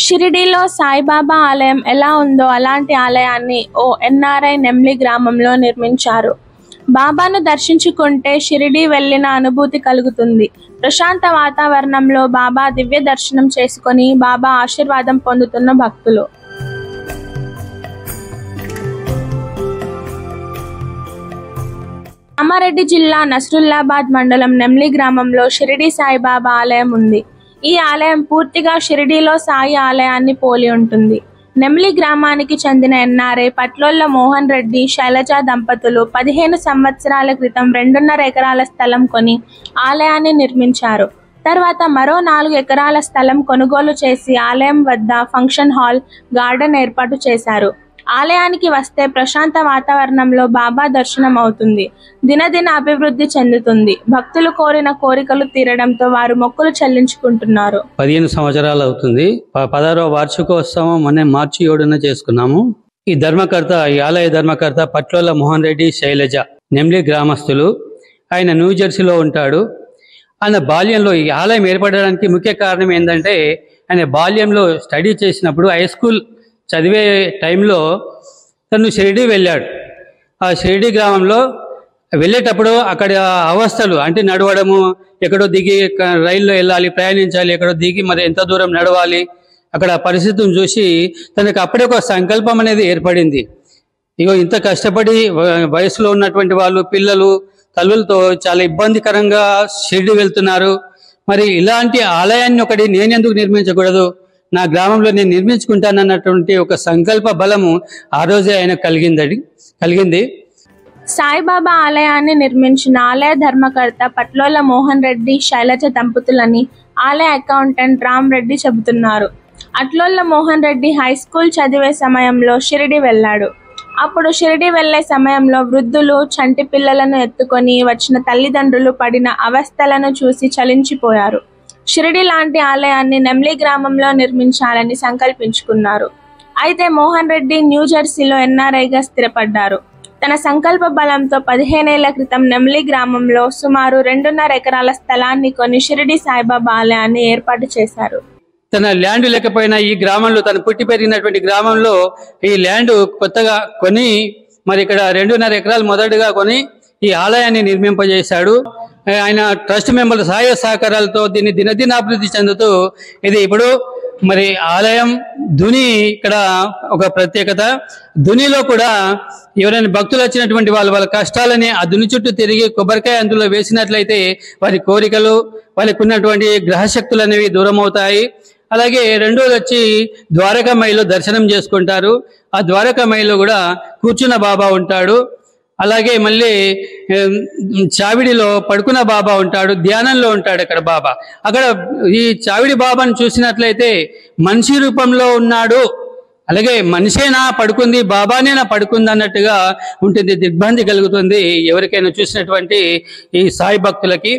షిరిడీలో సాయిబాబా ఆలయం ఎలా ఉందో అలాంటి ఆలయాన్ని ఓ ఎన్ఆర్ఐ నెమ్లి గ్రామంలో నిర్మించారు. బాబాను దర్శించుకుంటే షిరిడీ వెళ్ళిన అనుభూతి కలుగుతుంది. ప్రశాంత వాతావరణంలో బాబా దివ్య దర్శనం చేసుకొని బాబా ఆశీర్వాదం పొందుతున్న భక్తులు. కామారెడ్డి జిల్లా నస్రుల్లాబాద్ మండలం నెమ్లి గ్రామంలో షిరిడీ సాయిబాబా ఆలయం ఉంది. ఈ ఆలయం పూర్తిగా షిరిడీలో సాయి ఆలయాన్ని పోలి ఉంటుంది. నెమ్లి గ్రామానికి చెందిన ఎన్ఆర్ఐ పట్లోళ్ళ మోహన్ రెడ్డి, శైలజ దంపతులు 15 సంవత్సరాల క్రితం 2.5 ఎకరాల స్థలం కొని ఆలయాన్ని నిర్మించారు. తర్వాత మరో 4 ఎకరాల స్థలం కొనుగోలు చేసి ఆలయం వద్ద ఫంక్షన్ హాల్, గార్డెన్ ఏర్పాటు చేశారు. ఆలయానికి వస్తే ప్రశాంత వాతావరణంలో బాబా దర్శనం అవుతుంది. దినదిన అభివృద్ధి చెందుతుంది. భక్తులు కోరిన కోరికలు తీరడంతో వారు మొక్కులు చెల్లించుకుంటున్నారు. 15 సంవత్సరాలు అవుతుంది. 16వ వార్షికోత్సవం మొన్న మార్చి 7న చేసుకున్నాము. ఈ ఆలయ ధర్మకర్త పట్లోళ్ళ మోహన్ రెడ్డి, శైలజ నెమ్లి గ్రామస్తులు. ఆయన న్యూజెర్సీలో ఉంటాడు. ఆయన బాల్యంలో ఈ ఆలయం ఏర్పడడానికి ముఖ్య కారణం ఏంటంటే, ఆయన బాల్యంలో స్టడీ చేసినప్పుడు హై స్కూల్ చదివే టైంలో తను షిరిడీ వెళ్ళాడు. ఆ షిరిడీ గ్రామంలో వెళ్ళేటప్పుడు అక్కడ అవస్థలు అంటే నడవడము, ఎక్కడో దిగి రైల్లో వెళ్ళాలి, ప్రయాణించాలి, ఎక్కడో దిగి మరి ఎంత దూరం నడవాలి, అక్కడ పరిస్థితిని చూసి తనకు అప్పుడే ఒక సంకల్పం అనేది ఏర్పడింది. ఇగో ఇంత కష్టపడి వయసులో ఉన్నటువంటి వాళ్ళు, పిల్లలు, తల్లులతో చాలా ఇబ్బందికరంగా షిరిడీ వెళ్తున్నారు. మరి ఇలాంటి ఆలయాన్ని ఒకటి నేనెందుకు నిర్మించకూడదు, నా గ్రామంలో నేను నిర్మించుకుంటానన్నటువంటి ఒక సంకల్ప బలము ఆ రోజే ఆయనకు కలిగింది. సాయిబాబా ఆలయాన్ని నిర్మించిన ఆలయ ధర్మకర్త పట్లోళ్ళ మోహన్ రెడ్డి, శైలజ దంపతులని ఆలయ అకౌంటెంట్ రామ్ రెడ్డి చెబుతున్నారు. అట్లోళ్ళ మోహన్ రెడ్డి హై స్కూల్ చదివే సమయంలో షిరిడీ వెళ్ళాడు. అప్పుడు షిరిడీ వెళ్లే సమయంలో వృద్ధులు, చంటి పిల్లలను ఎత్తుకొని వచ్చిన తల్లిదండ్రులు పడిన అవస్థలను చూసి చలించిపోయారు. షిరిడీ లాంటి ఆలయాన్ని నెమ్లి గ్రామంలో నిర్మించాలని సంకల్పించుకున్నారు. అయితే మోహన్ రెడ్డి న్యూజెర్సీలో ఎన్ఆర్ఐగా స్థిరపడ్డారు. తన సంకల్ప బలంతో 15 ఏళ్ల క్రితం నెమ్లి గ్రామంలో సుమారు 2.5 ఎకరాల స్థలాన్ని కొని షిరిడీ సాయిబాబా ఆలయాన్ని ఏర్పాటు చేశారు. తన ల్యాండ్ లేకపోయినా ఈ గ్రామంలో, తను పుట్టి పెరిగినటువంటి గ్రామంలో ఈ ల్యాండ్ కొత్తగా కొని మరి ఇక్కడ 2.5 ఎకరాలు మొదటగా కొని ఈ ఆలయాన్ని నిర్మింపజేశాడు. ఆయన ట్రస్ట్ మెంబర్ల సహాయ సహకారాలతో దీన్ని దినదినాభివృద్ధి చెందుతూ ఇది ఇప్పుడు మరి ఆలయం ధుని ఇక్కడ ఒక ప్రత్యేకత. ధునిలో కూడా ఎవరైనా భక్తులు వచ్చినటువంటి వాళ్ళ కష్టాలని ఆ ధుని చుట్టూ తిరిగి కొబ్బరికాయ అందులో వేసినట్లయితే వారి కోరికలు, వాళ్ళకు ఉన్నటువంటి గ్రహశక్తులు అనేవి దూరం అవుతాయి. అలాగే రెండోది వచ్చి ద్వారకామాయిలో దర్శనం చేసుకుంటారు. ఆ ద్వారకామాయిలో కూడా కూర్చున్న బాబా ఉంటాడు. అలాగే మళ్ళీ చావిడిలో పడుకున్న బాబా ఉంటాడు, ధ్యానంలో ఉంటాడు అక్కడ బాబా. అక్కడ ఈ చావిడి బాబాను చూసినట్లయితే మనిషి రూపంలో ఉన్నాడు, అలాగే మనిషేనా పడుకుంది, బాబానేనా పడుకుంది అన్నట్టుగా ఉంటుంది. దిగ్భ్రాంతి కలుగుతుంది ఎవరికైనా చూసినటువంటి ఈ సాయి భక్తులకి.